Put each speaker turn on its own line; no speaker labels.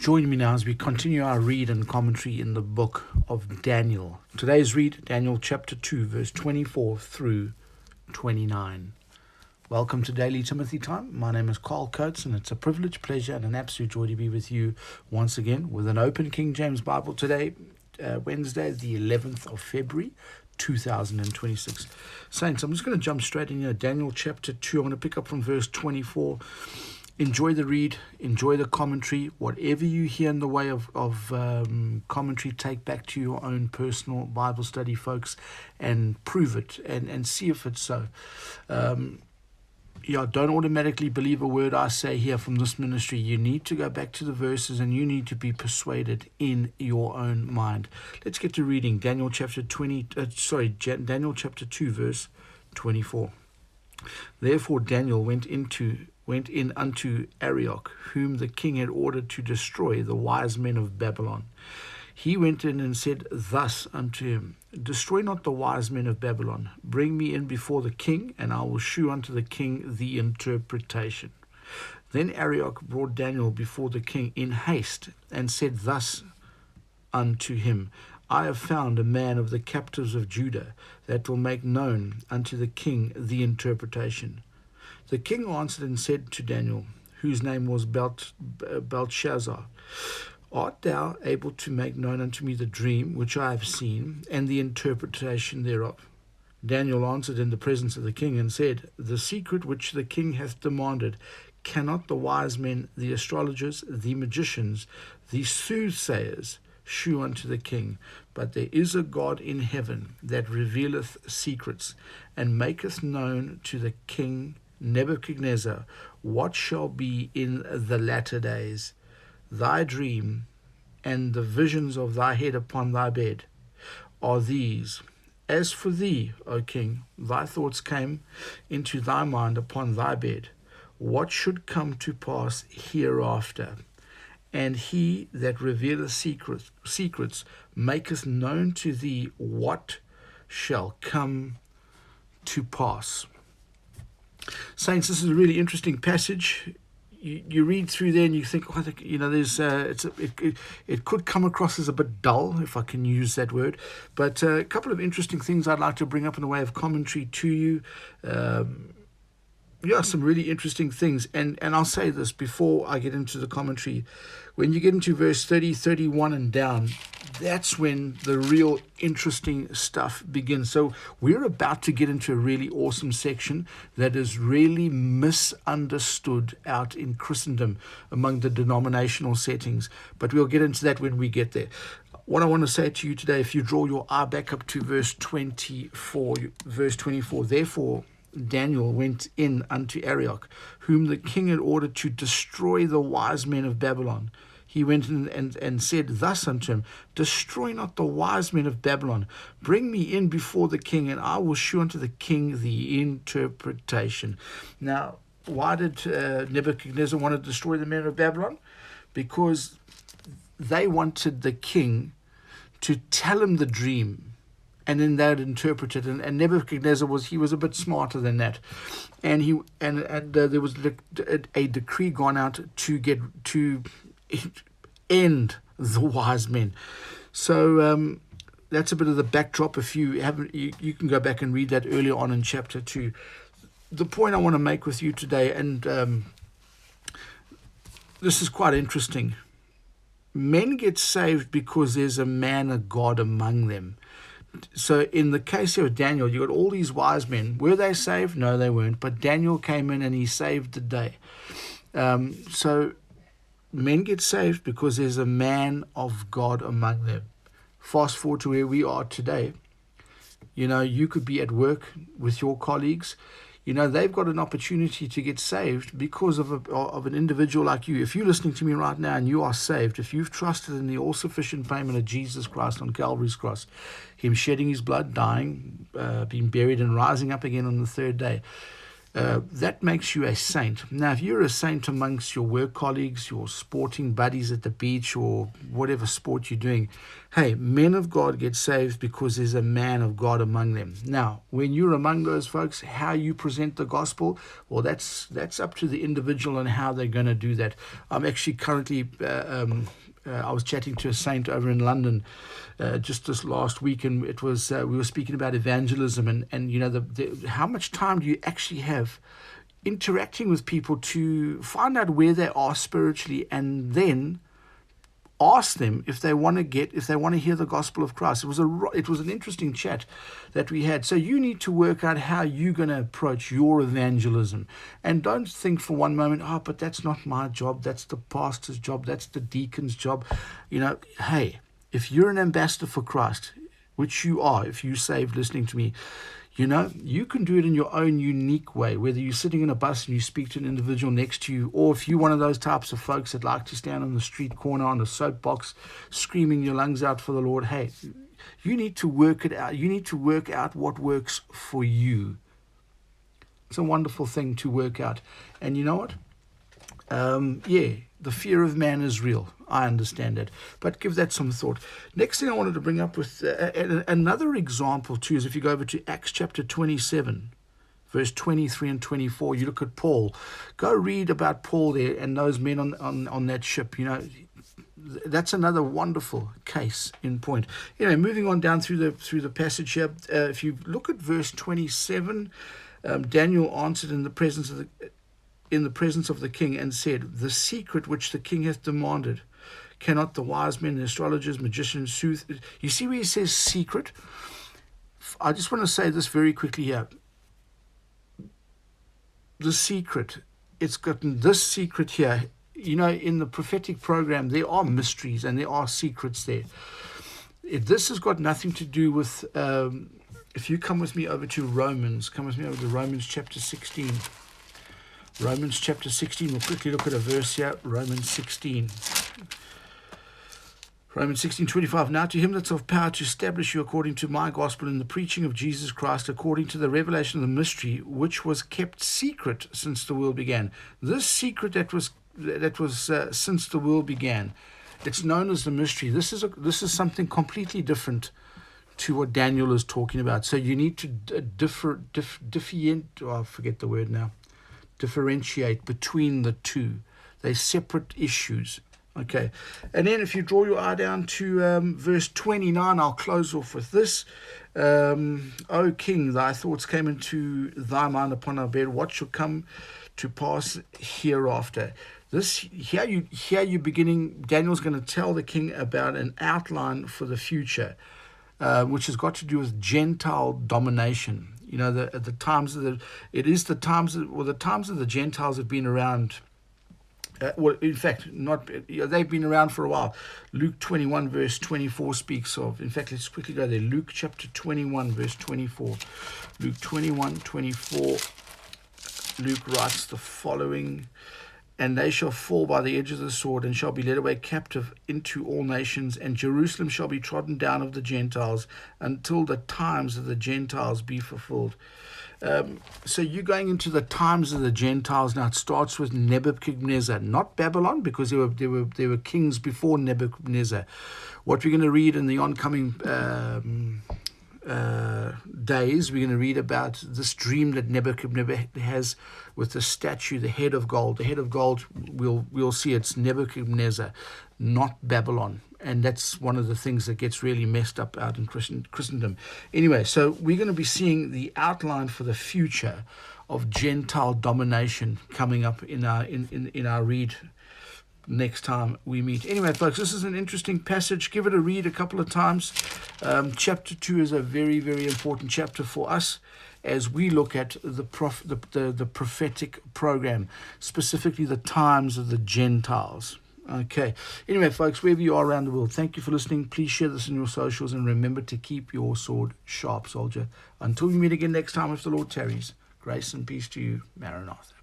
Join me now as we continue our read and commentary in the book of Daniel. Today's read, Daniel chapter 2, verse 24 through 29. Welcome to Daily Timothy Time. My name is Karl Coates, and it's a privilege, pleasure, and an absolute joy to be with you once again with an open King James Bible today, Wednesday, the 11th of February, 2026. Saints, I'm just going to jump straight in here. Daniel chapter 2, I'm going to pick up from verse 24. Enjoy the read, enjoy the commentary. Whatever you hear in the way of commentary, take back to your own personal Bible study, folks, and prove it and see if it's so. Don't automatically believe a word I say here from this ministry. You need to go back to the verses and you need to be persuaded in your own mind. Let's get to reading Daniel chapter 2, verse 24. Therefore Daniel went in unto Arioch, whom the king had ordered to destroy the wise men of Babylon. He went in and said thus unto him, Destroy not the wise men of Babylon. Bring me in before the king, and I will shew unto the king the interpretation. Then Arioch brought Daniel before the king in haste, and said thus unto him, I have found a man of the captives of Judah, that will make known unto the king the interpretation. The king answered and said to Daniel, whose name was Belteshazzar, Art thou able to make known unto me the dream which I have seen, and the interpretation thereof? Daniel answered in the presence of the king and said, The secret which the king hath demanded, cannot the wise men, the astrologers, the magicians, the soothsayers, shew unto the king? But there is a God in heaven that revealeth secrets, and maketh known to the king Nebuchadnezzar what shall be in the latter days. Thy dream and the visions of thy head upon thy bed are these. As for thee, O king, thy thoughts came into thy mind upon thy bed, what should come to pass hereafter. And he that revealeth secrets maketh known to thee what shall come to pass. Saints, this is a really interesting passage. You read through there and you think, it could come across as a bit dull, if I can use that word. But a couple of interesting things I'd like to bring up in the way of commentary to you. Some really interesting things. And I'll say this before I get into the commentary. When you get into verse 30, 31 and down, that's when the real interesting stuff begins. So we're about to get into a really awesome section that is really misunderstood out in Christendom among the denominational settings. But we'll get into that when we get there. What I want to say to you today, if you draw your eye back up to verse 24, therefore Daniel went in unto Arioch, whom the king had ordered to destroy the wise men of Babylon. He went in and said thus unto him, Destroy not the wise men of Babylon. Bring me in before the king, and I will shew unto the king the interpretation. Now, why did Nebuchadnezzar want to destroy the men of Babylon? Because they wanted the king to tell him the dream, and then they'd interpret it. And Nebuchadnezzar was a bit smarter than that, and there was a decree gone out to end the wise men. So that's a bit of the backdrop. If you haven't, you can go back and read that earlier on in chapter 2. The point I want to make with you today, and this is quite interesting. Men get saved because there's a man of God among them. So in the case of Daniel, you got all these wise men. Were they saved? No, they weren't. But Daniel came in and he saved the day. So men get saved because there's a man of God among them. Fast forward to where we are today. You could be at work with your colleagues. They've got an opportunity to get saved because of an individual like you. If you're listening to me right now and you are saved, if you've trusted in the all-sufficient payment of Jesus Christ on Calvary's cross, him shedding his blood, dying, being buried and rising up again on the third day, that makes you a saint. Now, if you're a saint amongst your work colleagues, your sporting buddies at the beach, or whatever sport you're doing, hey, men of God get saved because there's a man of God among them. Now, when you're among those folks, how you present the gospel, well, that's up to the individual and how they're going to do that. I'm actually currently, I was chatting to a saint over in London just this last week, and it was we were speaking about evangelism, and you know, how much time do you actually have interacting with people to find out where they are spiritually, and then ask them if they want to hear the gospel of Christ. It was an interesting chat that we had. So you need to work out how you're going to approach your evangelism, and don't think for one moment, oh, but that's not my job, that's the pastor's job, that's the deacon's job. You know, hey, if you're an ambassador for Christ, which you are, if you're saved listening to me, you know, you can do it in your own unique way, whether you're sitting in a bus and you speak to an individual next to you, or if you're one of those types of folks that like to stand on the street corner on a soapbox screaming your lungs out for the Lord. Hey, you need to work it out. You need to work out what works for you. It's a wonderful thing to work out. And you know what? The fear of man is real. I understand that. But give that some thought. Next thing I wanted to bring up with another example too is if you go over to Acts chapter 27, verse 23 and 24, you look at Paul. Go read about Paul there and those men on that ship. You know, that's another wonderful case in point. Anyway, moving on down through the passage here. If you look at verse 27, Daniel answered in the presence of the king and said, the secret which the king hath demanded, cannot the wise men, the astrologers, magicians, sooth... You see where he says secret? I just want to say this very quickly here. The secret, it's gotten this secret here. You know, in the prophetic program, there are mysteries and there are secrets there. This has got nothing to do with... if you come with me over to Romans chapter 16. Romans chapter 16, we'll quickly look at a verse here. Romans 16, 25. Now to him that's of power to establish you according to my gospel in the preaching of Jesus Christ, according to the revelation of the mystery, which was kept secret since the world began. This secret that was since the world began, it's known as the mystery. This is something completely different to what Daniel is talking about. So you need to differentiate between the two. They're separate issues. Okay. And then if you draw your eye down to verse 29, I'll close off with this. O King, thy thoughts came into thy mind upon our bed. What shall come to pass hereafter? Here you beginning, Daniel's going to tell the king about an outline for the future, which has got to do with Gentile domination. You know, the times of the times of the Gentiles have been around. In fact, they've been around for a while. Luke 21 verse 24 speaks of. In fact, let's quickly go there. Luke chapter 21 verse 24. Luke 21:24. Luke writes the following: and they shall fall by the edge of the sword, and shall be led away captive into all nations, and Jerusalem shall be trodden down of the Gentiles, until the times of the Gentiles be fulfilled. So you're going into the times of the Gentiles now. It starts with Nebuchadnezzar, not Babylon, because there were kings before Nebuchadnezzar. What we're going to read in the oncoming days, we're going to read about this dream that Nebuchadnezzar has with the statue, the head of gold. The head of gold, we'll see it's Nebuchadnezzar, not Babylon. And that's one of the things that gets really messed up out in Christendom. Anyway, so we're going to be seeing the outline for the future of Gentile domination coming up in our read next time we meet. Anyway, folks, this is an interesting passage. Give it a read a couple of times. Chapter 2 is a very, very important chapter for us as we look at the prophetic program, specifically the times of the Gentiles. Okay. Anyway, folks, wherever you are around the world, thank you for listening. Please share this in your socials, and remember to keep your sword sharp, soldier. Until we meet again next time, if the Lord tarries, grace and peace to you. Maranatha.